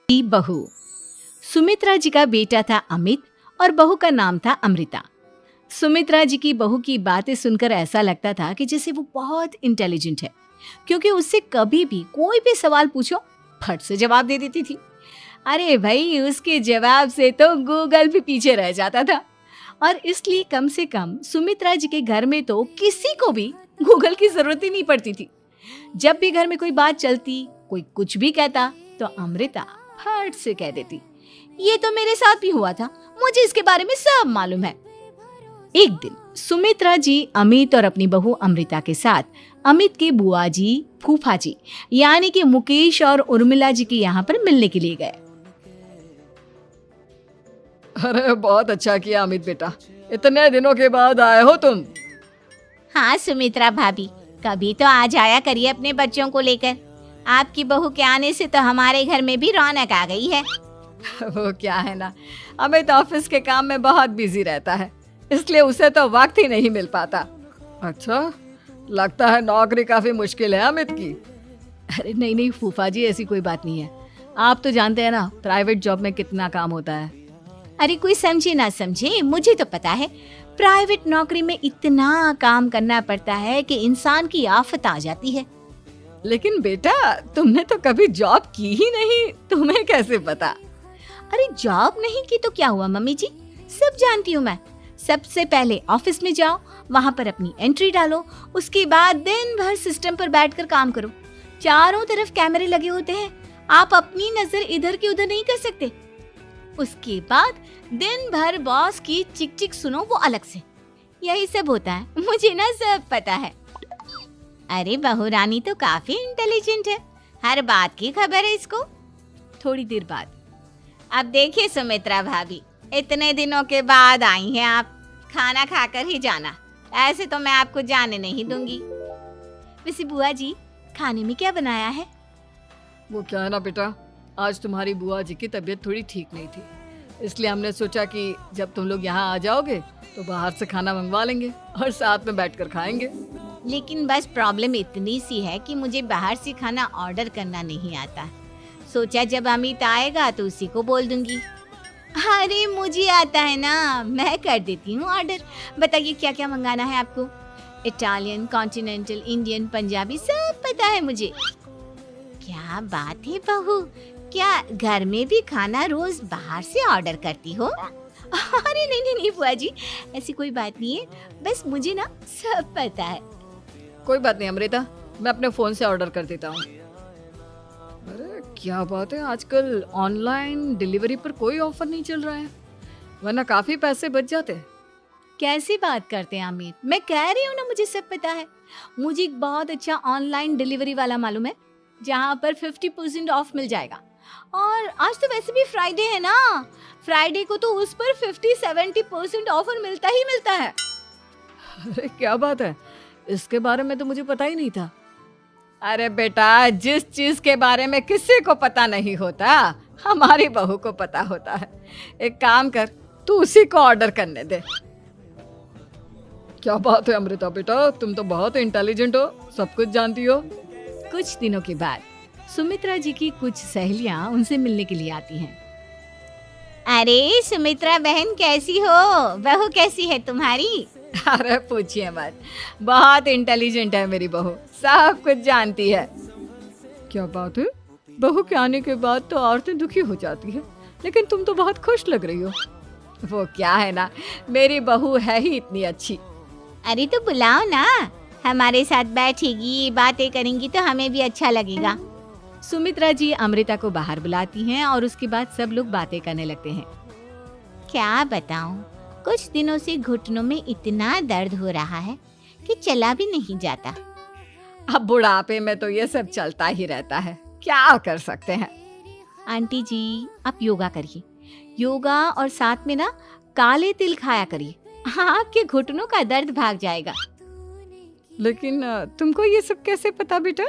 की बहू। सुमित्रा जी का बेटा था अमित और बहू का नाम था अमृता। सुमित्रा जी की बहू की बातें सुनकर ऐसा लगता था कि जैसे वो बहुत इंटेलिजेंट है, क्योंकि उससे कभी भी कोई भी सवाल पूछो फट से जवाब दे देती थी। अरे भाई, उसके जवाब से तो गूगल भी पीछे रह जाता था। और इसलिए कम से कम सुमित्रा जी के घर में तो किसी को भी गूगल की जरूरत ही नहीं पड़ती थी। जब भी घर में कोई बात चलती, कोई कुछ भी कहता, तो अमृता फट से कह देती, ये तो मेरे साथ भी हुआ था, मुझे इसके बारे में सब मालूम है। एक दिन सुमित्रा जी अमित और अपनी बहू अमृता के साथ अमित के बुआ जी, फूफा जी यानी कि मुकेश और उर्मिला जी के यहाँ पर मिलने के लिए गए। अरे बहुत अच्छा किया अमित बेटा, इतने दिनों के बाद आए हो तुम। हाँ सुमित्रा भाभी, कभी तो आ जाया करिए अपने बच्चों को लेकर। आपकी बहू के आने से तो हमारे घर में भी रौनक आ गई है। वो क्या है ना, अमित ऑफिस के काम में बहुत बिजी रहता है, इसलिए उसे तो वक्त ही नहीं मिल पाता। अच्छा, लगता है नौकरी काफी मुश्किल है अमित की। अरे नहीं फूफा जी, ऐसी कोई बात नहीं है। आप तो जानते हैं ना प्राइवेट जॉब में कितना काम होता है। अरे कोई समझे ना समझे, मुझे तो पता है प्राइवेट नौकरी में इतना काम करना पड़ता है कि इंसान की आफत आ जाती है। लेकिन बेटा, तुमने तो कभी जॉब की ही नहीं, तुम्हें कैसे पता? अरे जॉब नहीं की तो क्या हुआ मम्मी जी, सब जानती हूँ मैं। सबसे पहले ऑफिस में जाओ, वहाँ पर अपनी एंट्री डालो, उसके बाद दिन भर सिस्टम पर बैठकर काम करो। चारों तरफ कैमरे लगे होते हैं, आप अपनी नजर इधर की उधर नहीं कर सकते। उसके बाद दिन भर बॉस की चिक चिक सुनो, वो अलग से। यही सब होता है, मुझे ना सब पता है। अरे बहू रानी तो काफी इंटेलिजेंट है, हर बात की खबर है इसको। थोड़ी देर बाद, अब देखिए सुमित्रा भाभी, इतने दिनों के बाद आई हैं आप, खाना खाकर ही जाना, ऐसे तो मैं आपको जाने नहीं दूंगी। वैसे बुआ जी, खाने में क्या बनाया है? वो क्या है ना बेटा, आज तुम्हारी बुआ जी की तबीयत थोड़ी ठीक नहीं थी, इसलिए हमने सोचा कि जब तुम लोग यहाँ आ जाओगे तो बाहर से खाना मंगवा लेंगे और साथ में बैठकर खाएंगे। लेकिन बस प्रॉब्लम इतनी सी है कि मुझे बाहर से खाना ऑर्डर करना नहीं आता। सोचा जब अमित आएगा तो उसी को बोल दूंगी। अरे मुझे आता है ना, मैं कर देती हूँ ऑर्डर। बताइए क्या क्या मंगाना है आपको? इटालियन, कॉन्टिनेंटल, इंडियन, पंजाबी, सब पता है मुझे। क्या बात है बहू, क्या घर में भी खाना रोज बाहर से ऑर्डर करती हो? अरे नहीं बुआ जी, ऐसी कोई बात नहीं है, बस मुझे ना सब पता है। कोई बात नहीं अमृता, मैं अपने फोन से ऑर्डर कर देता हूँ। अरे क्या बात है, आजकल ऑनलाइन डिलीवरी पर कोई ऑफर नहीं चल रहा है, वरना काफी पैसे बच जाते। कैसी बात करते हैं अमित, मैं कह रही हूँ ना मुझे सब पता है। मुझे एक बहुत अच्छा ऑनलाइन डिलीवरी वाला मालूम है, जहाँ पर 50% ऑफ मिल जाएगा। और आज तो वैसे भी फ्राइडे है ना, फ्राइडे को तो उस पर 50-70% ऑफर मिलता ही मिलता है। अरे क्या बात है, इसके बारे में तो मुझे पता ही नहीं था। अरे बेटा, जिस चीज के बारे में किसी को पता नहीं होता, हमारी बहू को पता होता है। एक काम कर, तू उसी को ऑर्डर करने दे। क्या बात है अमृता बेटा, तुम तो बहुत इंटेलिजेंट हो, सब कुछ जानती हो। कुछ दिनों के बाद सुमित्रा जी की कुछ सहेलियां उनसे मिलने के लिए आती हैं। अरे सुमित्रा बहन कैसी हो, बहू कैसी है तुम्हारी? अरे पूछिए मत, बहुत इंटेलिजेंट है मेरी बहू, सब कुछ जानती है। क्या बात है, बहू के आने के बाद तो औरतें दुखी हो जाती है, लेकिन तुम तो बहुत खुश लग रही हो। वो क्या है ना, मेरी बहू है ही इतनी अच्छी। अरे तो बुलाओ ना, हमारे साथ बैठेगी, बातें करेंगी तो हमें भी अच्छा लगेगा। सुमित्रा जी अमृता को बाहर बुलाती हैं और उसके बाद सब लोग बातें करने लगते हैं। क्या बताऊं, कुछ दिनों से घुटनों में इतना दर्द हो रहा है कि चला भी नहीं जाता। अब बुढ़ापे में तो ये सब चलता ही रहता है, क्या कर सकते हैं। आंटी जी, आप योगा करिए, योगा और साथ में ना काले तिल खाया करिए, आपके घुटनों का दर्द भाग जाएगा। लेकिन तुमको ये सब कैसे पता बेटा?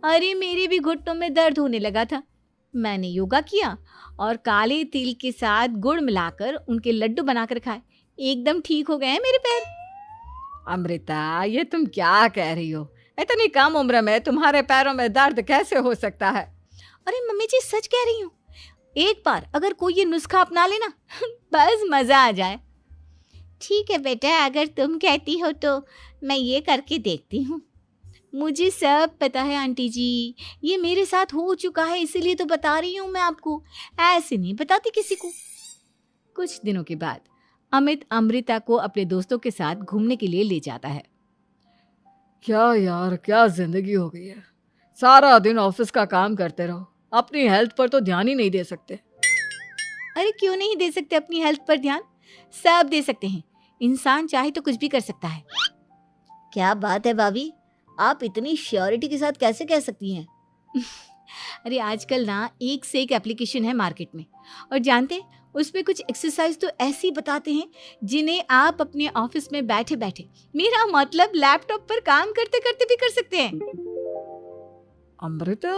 अरे मेरे भी घुटनों में दर्द होने लगा था, मैंने योगा किया और काले तिल के साथ गुड़ मिलाकर उनके लड्डू बनाकर खाए, एकदम ठीक हो गए हैं मेरे पैर। अमृता, ये तुम क्या कह रही हो? इतनी कम उम्र में तुम्हारे पैरों में दर्द कैसे हो सकता है? अरे मम्मी जी, सच कह रही हूँ, एक बार अगर कोई ये नुस्खा अपना लेना बस मजा आ जाए। ठीक है बेटा, अगर तुम कहती हो तो मैं ये करके देखती हूँ। मुझे सब पता है आंटी जी, ये मेरे साथ हो चुका है, इसीलिए तो बता रही हूँ मैं आपको, ऐसे नहीं बताती किसी को। कुछ दिनों के बाद अमित अमृता को अपने दोस्तों के साथ घूमने के लिए ले जाता है। क्या यार, क्या जिंदगी हो गई है। सारा दिन ऑफिस का काम करते रहो, अपनी हेल्थ पर तो ध्यान ही नहीं दे सकते। अरे क्यों नहीं दे सकते अपनी हेल्थ पर ध्यान, सब दे सकते हैं। इंसान चाहे तो कुछ भी कर सकता है। क्या बात है भाभी, आप इतनी श्योरिटी के साथ कैसे कह सकती हैं? अरे आजकल ना एक से एक एप्लीकेशन है मार्केट में, और जानते हैं उसमें कुछ एक्सरसाइज तो ऐसी बताते हैं जिन्हें आप अपने ऑफिस में बैठे बैठे, मेरा मतलब लैपटॉप पर काम करते करते भी कर सकते हैं। अमृता,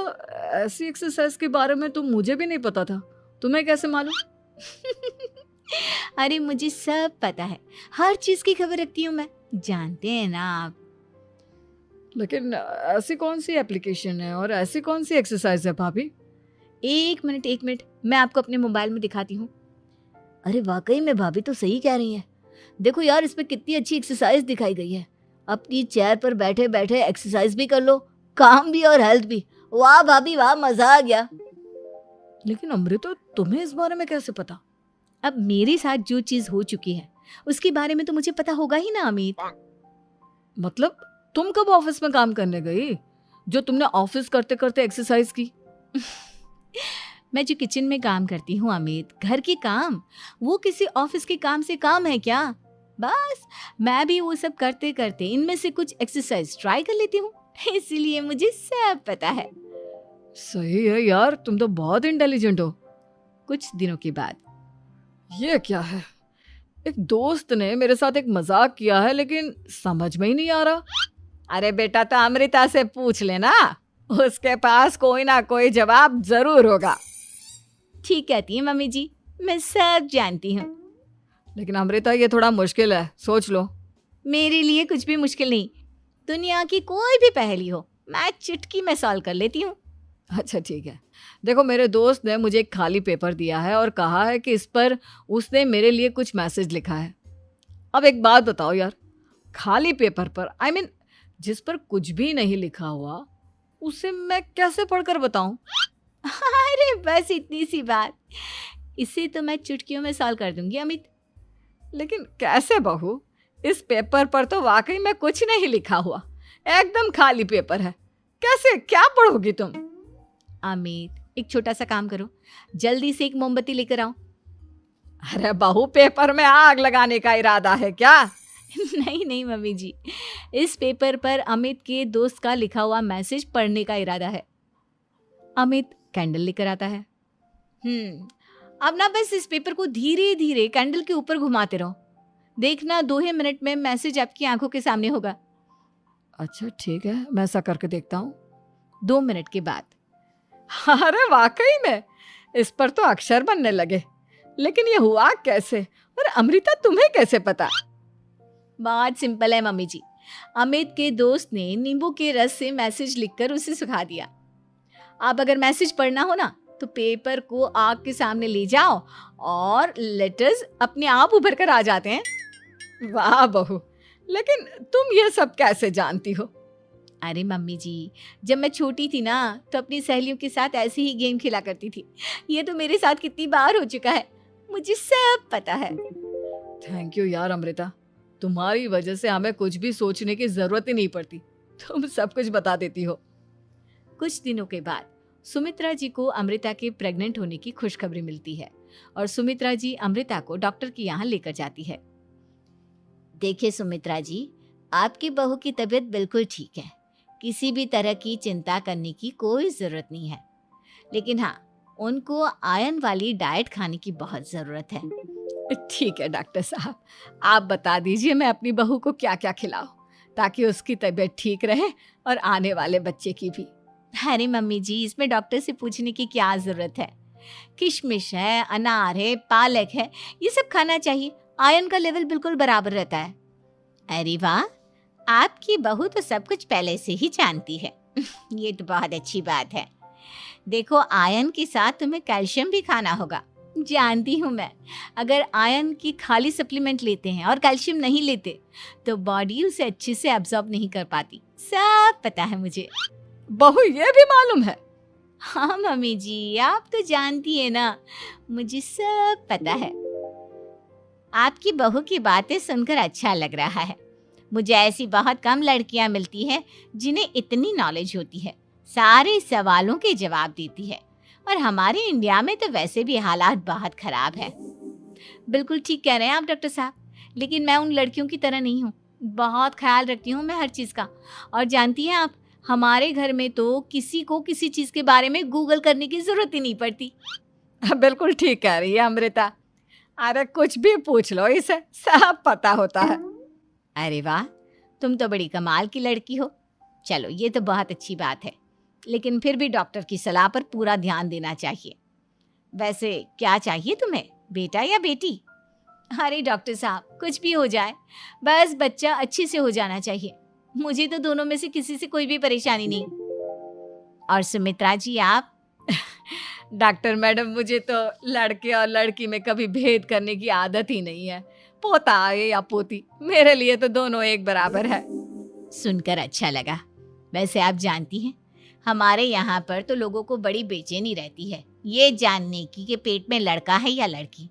ऐसी एक्सरसाइज के बारे में तो मुझे भी नहीं पता था, तुम्हें कैसे मालूम? अरे मुझे सब पता है, हर चीज की खबर रखती हूँ मैं, जानते हैं ना आप। लेकिन ऐसी कौन सी एप्लीकेशन है और ऐसी कौन सी एक्सरसाइज है भाभी? एक मिनट, मैं आपको अपने मोबाइल में दिखाती हूँ। अरे वाकई में भाभी तो सही कह रही हैं। देखो यार, इसमें कितनी अच्छी एक्सरसाइज दिखाई गई है। अपनी चेयर पर बैठे बैठे एक्सरसाइज भी कर लो, काम भी और हेल्थ भी। वाह भाभी वाह, मजा आ गया। लेकिन अमृता, तुम्हें इस बारे में कैसे पता? अब मेरे साथ जो चीज हो चुकी है उसके बारे में तो मुझे पता होगा ही ना अमित। मतलब तुम कब ऑफिस में काम करने गई जो तुमने ऑफिस करते करते एक्सरसाइज की? मैं जो किचन में काम करती हूँ अमित, घर के काम, वो किसी ऑफिस के काम से काम है क्या? बस मैं भी वो सब करते करते इनमें से कुछ एक्सरसाइज ट्राई कर लेती हूँ, इसीलिए मुझे सब पता है। सही है यार, तुम तो बहुत इंटेलिजेंट हो। कुछ दिनों के बाद ये क्या है, एक दोस्त ने मेरे साथ एक मजाक किया है लेकिन समझ में ही नहीं आ रहा। अरे बेटा, तो अमृता से पूछ लेना, उसके पास कोई ना कोई जवाब जरूर होगा। ठीक कहती है मम्मी जी, मैं सब जानती हूँ। लेकिन अमृता, ये थोड़ा मुश्किल है, सोच लो। मेरे लिए कुछ भी मुश्किल नहीं, दुनिया की कोई भी पहेली हो मैं चुटकी में सॉल्व कर लेती हूँ। अच्छा ठीक है, देखो मेरे दोस्त ने मुझे एक खाली पेपर दिया है और कहा है कि इस पर उसने मेरे लिए कुछ मैसेज लिखा है। अब एक बात बताओ यार, खाली पेपर पर, आई मीन जिस पर कुछ भी नहीं लिखा हुआ, उसे मैं कैसे पढ़कर बताऊं? अरे बस इतनी सी बात, इसे तो मैं चुटकियों में सॉल्व कर दूंगी अमित। लेकिन कैसे बहू, इस पेपर पर तो वाकई में कुछ नहीं लिखा हुआ, एकदम खाली पेपर है, कैसे, क्या पढ़ोगी तुम? अमित, एक छोटा सा काम करो, जल्दी से एक मोमबत्ती लेकर आओ। अरे बहू, पेपर में आग लगाने का इरादा है क्या? नहीं मम्मी जी, इस पेपर पर अमित के दोस्त का लिखा हुआ मैसेज पढ़ने का इरादा है। अमित कैंडल लेकर आता है। अब ना बस इस पेपर को धीरे धीरे कैंडल के ऊपर घुमाते रहो, देखना 2 ही मिनट में मैसेज आपकी आंखों के सामने होगा। अच्छा ठीक है, मैं ऐसा करके देखता हूँ। 2 मिनट के बाद, अरे वाकई में इस पर तो अक्षर बनने लगे, लेकिन ये हुआ कैसे? और अमृता, तुम्हें कैसे पता? बहुत सिंपल है मम्मी जी, अमित के दोस्त ने नींबू के रस से मैसेज लिखकर उसे सुखा दिया। आप अगर मैसेज पढ़ना हो ना तो पेपर को आग के सामने ले जाओ और लेटर्स अपने आप उभर कर आ जाते हैं। वाह बहू, लेकिन तुम ये सब कैसे जानती हो? अरे मम्मी जी, जब मैं छोटी थी ना तो अपनी सहेलियों के साथ ऐसे ही गेम खेला करती थी। ये तो मेरे साथ कितनी बार हो चुका है, मुझे सब पता है। थैंक यू यार अमृता, तुम्हारी वजह से हमें कुछ भी सोचने की जरूरत ही नहीं पड़ती, तुम सब कुछ बता देती हो। कुछ दिनों के बाद सुमित्रा जी को अमृता के प्रेग्नेंट होने की खुशखबरी मिलती है और सुमित्रा जी अमृता को डॉक्टर के यहाँ लेकर जाती है। देखिए सुमित्रा जी, आपकी बहू की तबीयत बिल्कुल ठीक है, किसी भी तरह की चिंता करने की कोई ज़रूरत नहीं है। लेकिन हाँ, उनको आयरन वाली डाइट खाने की बहुत ज़रूरत है। ठीक है डॉक्टर साहब, आप बता दीजिए मैं अपनी बहू को क्या क्या खिलाऊं ताकि उसकी तबीयत ठीक रहे और आने वाले बच्चे की भी। अरे मम्मी जी, इसमें डॉक्टर से पूछने की क्या ज़रूरत है, किशमिश है, अनार है, पालक है, ये सब खाना चाहिए, आयरन का लेवल बिल्कुल बराबर रहता है। अरे वाह, आपकी बहू तो सब कुछ पहले से ही जानती है। ये तो बहुत अच्छी बात है। देखो, आयरन के साथ तुम्हें कैल्शियम भी खाना होगा। जानती हूँ मैं, अगर आयरन की खाली सप्लीमेंट लेते हैं और कैल्शियम नहीं लेते तो बॉडी उसे अच्छे से एब्जॉर्ब नहीं कर पाती। सब पता है मुझे। बहू ये भी मालूम है? हाँ मम्मी जी, आप तो जानती है ना, मुझे सब पता है। आपकी बहू की बातें सुनकर अच्छा लग रहा है। मुझे ऐसी बहुत कम लड़कियां मिलती हैं जिन्हें इतनी नॉलेज होती है, सारे सवालों के जवाब देती है। और हमारे इंडिया में तो वैसे भी हालात बहुत खराब है। बिल्कुल ठीक कह रहे हैं आप डॉक्टर साहब, लेकिन मैं उन लड़कियों की तरह नहीं हूँ। बहुत ख्याल रखती हूँ मैं हर चीज़ का। और जानती हैं आप, हमारे घर में तो किसी को किसी चीज़ के बारे में गूगल करने की ज़रूरत ही नहीं पड़ती। बिल्कुल ठीक कह रही है अमृता। अरे कुछ भी पूछ लो, इसे सब पता होता है। अरे वाह, तुम तो बड़ी कमाल की लड़की हो। चलो, ये तो बहुत अच्छी बात है, लेकिन फिर भी डॉक्टर की सलाह पर पूरा ध्यान देना चाहिए। वैसे क्या चाहिए तुम्हें, बेटा या बेटी? अरे डॉक्टर साहब, कुछ भी हो जाए, बस बच्चा अच्छे से हो जाना चाहिए। मुझे तो दोनों में से किसी से कोई भी परेशानी नहीं। और सुमित्रा जी, आप? डॉक्टर मैडम, मुझे तो लड़के और लड़की में कभी भेद करने की आदत ही नहीं है। पोता आए या पोती, मेरे लिए तो दोनों एक बराबर है। सुनकर अच्छा लगा। वैसे आप जानती हैं, हमारे यहाँ पर तो लोगों को बड़ी बेचैनी रहती है ये जानने की कि पेट में लड़का है या लड़की,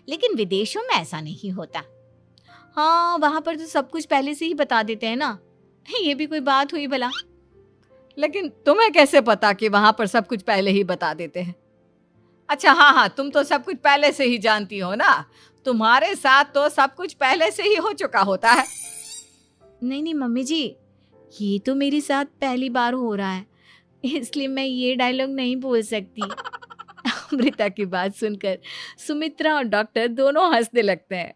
लेकिन विदेशों में ऐसा नहीं होता। हाँ, वहाँ पर तो सब कुछ पहले से ही बता देते हैं ना। ये भी कोई बात हुई भला? लेकिन तुम्हें कैसे पता कि वहां पर सब कुछ पहले ही बता देते हैं? अच्छा, हाँ, तुम तो सब कुछ पहले से ही जानती हो ना। तुम्हारे साथ तो सब कुछ पहले से ही हो चुका होता है। नहीं मम्मी जी, ये तो मेरे साथ पहली बार हो रहा है, इसलिए मैं ये डायलॉग नहीं बोल सकती। अमृता की बात सुनकर सुमित्रा और डॉक्टर दोनों हंसने लगते हैं।